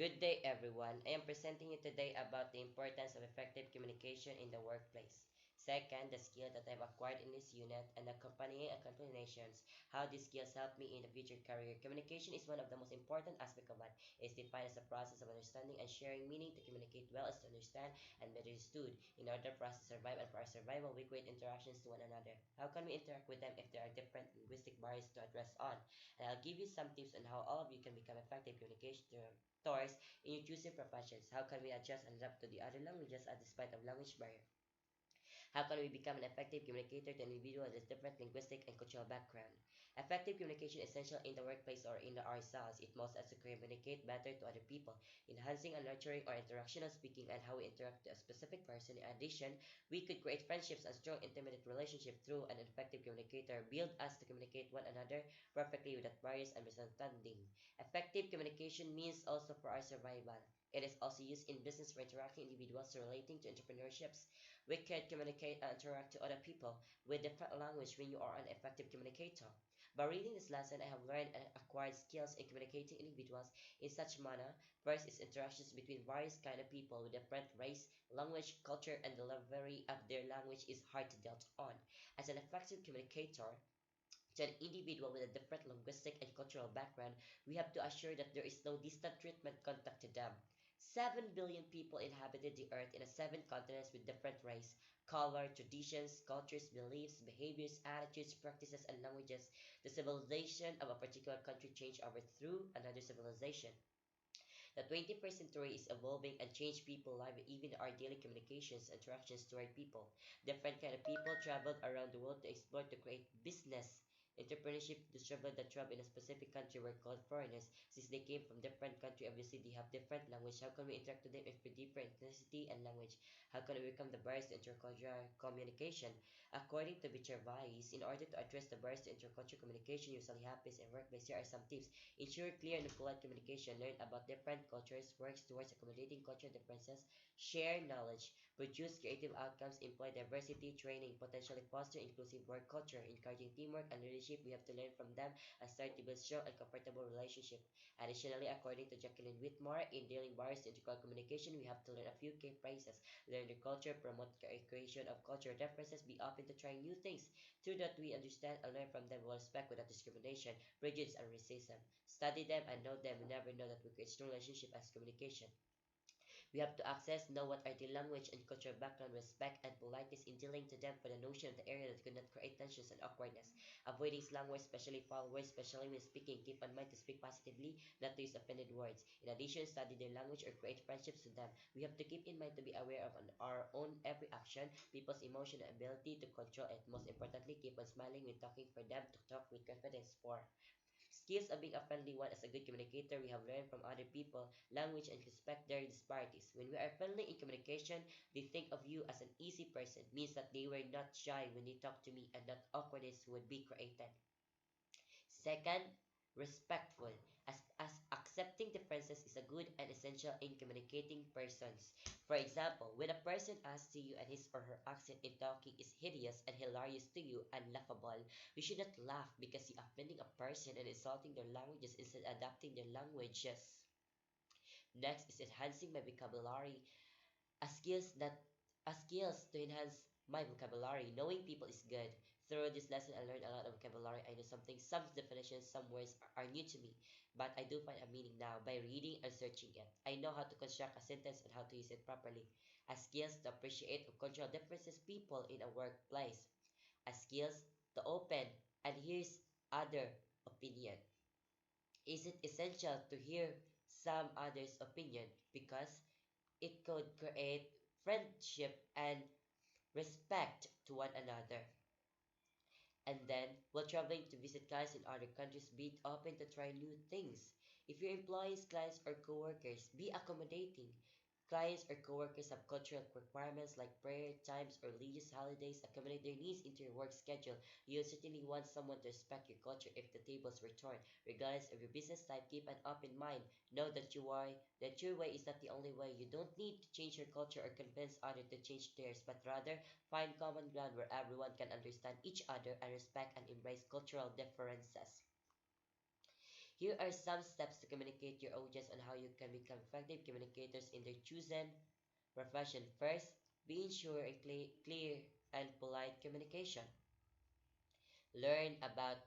Good day, everyone. I am presenting you today about the importance of effective communication in the workplace. Second, the skill that I've acquired in this unit and accompanying explanations, how these skills help me in the future career. Communication is one of the most important aspects of life. It is defined as a process of understanding and sharing, meaning to communicate well is to understand and be understood. In order for us to survive and for our survival, we create interactions to one another. How can we interact with them if there are different linguistic barriers to address on? And I'll give you some tips on how all of you can become effective communicators in your choosing professions. How can we adjust and adapt to the other languages despite of language barrier? How can we become an effective communicator to an individual with different linguistic and cultural background? Effective communication is essential in the workplace or in ourselves. It must us to communicate better to other people, enhancing and nurturing our interactional speaking and how we interact with a specific person. In addition, we could create friendships and strong intimate relationship through an effective communicator, build us to communicate one another perfectly without barriers and misunderstanding. Effective communication means also for our survival. It is also used in business for interacting individuals relating to entrepreneurships. We can communicate and interact to other people with different language when you are an effective communicator. By reading this lesson, I have learned and acquired skills in communicating individuals in such manner. First is interactions between various kind of people with different race, language, culture, and delivery of their language is hard to deal on. As an effective communicator, to an individual with a different linguistic and cultural background, we have to assure that there is no distant treatment contact to them. 7 billion people inhabited the earth in 7 continents with different race, color, traditions, cultures, beliefs, behaviors, attitudes, practices, and languages. The civilization of a particular country changed over through another civilization. The 21st century is evolving and changed people life even our daily communications interactions toward people. Different kind of people traveled around the world to explore to create business. Entrepreneurship discovered that travel in a specific country were called foreigners. Since they came from different country, obviously they have different language. How can we interact with them if we different ethnicity and language? How can we become the barriers to intercultural communication? According to Vichar, in order to address the barriers to intercultural communication usually happens in workplace, here are some tips. Ensure clear and polite communication. Learn about different cultures. Works towards accommodating cultural differences. Share knowledge. Produce creative outcomes. Employ diversity training. Potentially foster inclusive work culture. Encouraging teamwork and leadership. We have to learn from them and start to build strong and comfortable relationship. Additionally, according to Jacqueline Whitmore, in dealing barriers to intercultural communication, we have to learn a few key phrases. Learn the culture. Promote creation of cultural differences. Be open to trying new things. Through that, we understand and learn from them with respect without discrimination, prejudice, and racism. Study them and know them. We never know that we create strong relationship as communication. We have to access, know what are the language and cultural background, respect, and politeness in dealing to them for the notion of the area that could not create tensions and awkwardness. Avoiding slang words, especially foul words, especially when speaking. Keep in mind to speak positively, not to use offended words. In addition, study their language or create friendships with them. We have to keep in mind to be aware of our own every action, people's emotion and ability to control it. Most importantly, keep on smiling when talking for them to talk with confidence for. Skills of being a friendly one as a good communicator we have learned from other people, language, and respect their disparities. When we are friendly in communication, they think of you as an easy person, means that they were not shy when they talk to me and that awkwardness would be created. Second, respectful. As accepting differences is a good and essential in communicating persons. For example, when a person asks to you and his or her accent in talking is hideous and hilarious to you and laughable, we should not laugh because you are offending a person and insulting their languages instead adapting their languages. Next is enhancing my vocabulary. A skills that a skills to enhance my vocabulary. Knowing people is good. Through this lesson, I learned a lot of vocabulary. I know something, some definitions, some words are new to me, but I do find a meaning now by reading and searching it. I know how to construct a sentence and how to use it properly. A skills to appreciate cultural differences people in a workplace. A skills to open and hear other opinion. Is it essential to hear some others' opinion because it could create friendship and respect to one another. And then, while traveling to visit clients in other countries, be open to try new things. If your employees, clients, or coworkers, be accommodating. Clients or coworkers have cultural requirements like prayer times or religious holidays. Accommodate their needs into your work schedule. You certainly want someone to respect your culture if the tables were turned. Regardless of your business type, keep an open mind. Know that your way is not the only way. You don't need to change your culture or convince others to change theirs, but rather find common ground where everyone can understand each other and respect and embrace cultural differences. Here are some steps to communicate your audience on how you can become effective communicators in their chosen profession. First, be ensure a clear and polite communication. Learn about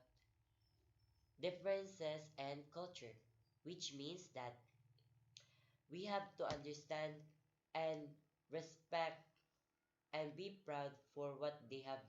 differences and culture, which means that we have to understand and respect and be proud for what they have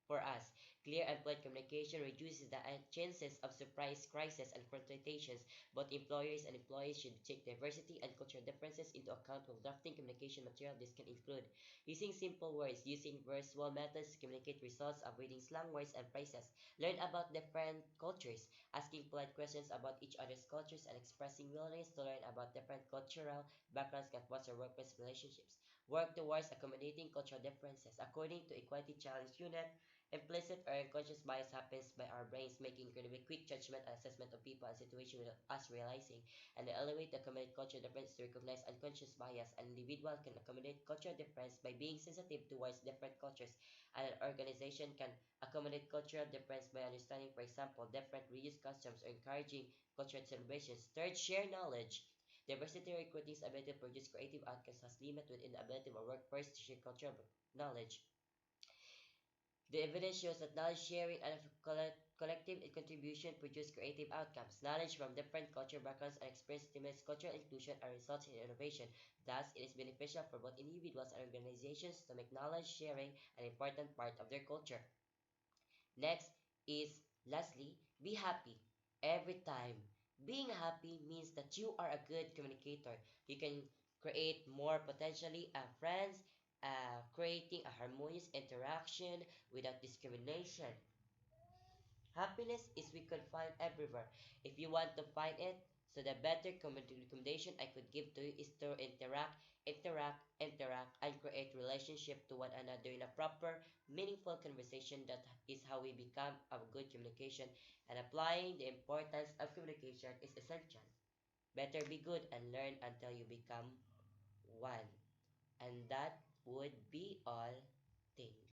for us. Clear and polite communication reduces the chances of surprise crises and confrontations. Both employers and employees should take diversity and cultural differences into account when drafting communication material. This can include using simple words, using visual methods to communicate results, avoiding slang words and phrases. Learn about different cultures, asking polite questions about each other's cultures, and expressing willingness to learn about different cultural backgrounds can foster workplace relationships. Work towards accommodating cultural differences. According to Equality Challenge Unit, implicit or unconscious bias happens by our brains making incredibly quick judgment and assessment of people and situations without us realizing. And the elevate to accommodate cultural difference to recognize unconscious bias. An individual can accommodate cultural difference by being sensitive towards different cultures, and an organization can accommodate cultural difference by understanding, for example, different religious customs or encouraging cultural celebrations. Third, share knowledge. Diversity recruiting's ability to produce creative outcomes has limit within the ability of a workforce to share cultural knowledge. The evidence shows that knowledge sharing and collective contribution produce creative outcomes. Knowledge from different cultural backgrounds and experience stimulates cultural inclusion and results in innovation. Thus, it is beneficial for both individuals and organizations to make knowledge sharing an important part of their culture. Next is lastly, be happy every time. Being happy means that you are a good communicator. You can create more potentially friends, creating a harmonious interaction without discrimination. Happiness is we could find everywhere. If you want to find it, so the better recommendation I could give to you is to interact, and create relationship to one another in a proper, meaningful conversation. That is how we become a good communication. And applying the importance of communication is essential. Better be good and learn until you become one. And that would be all. Thanks.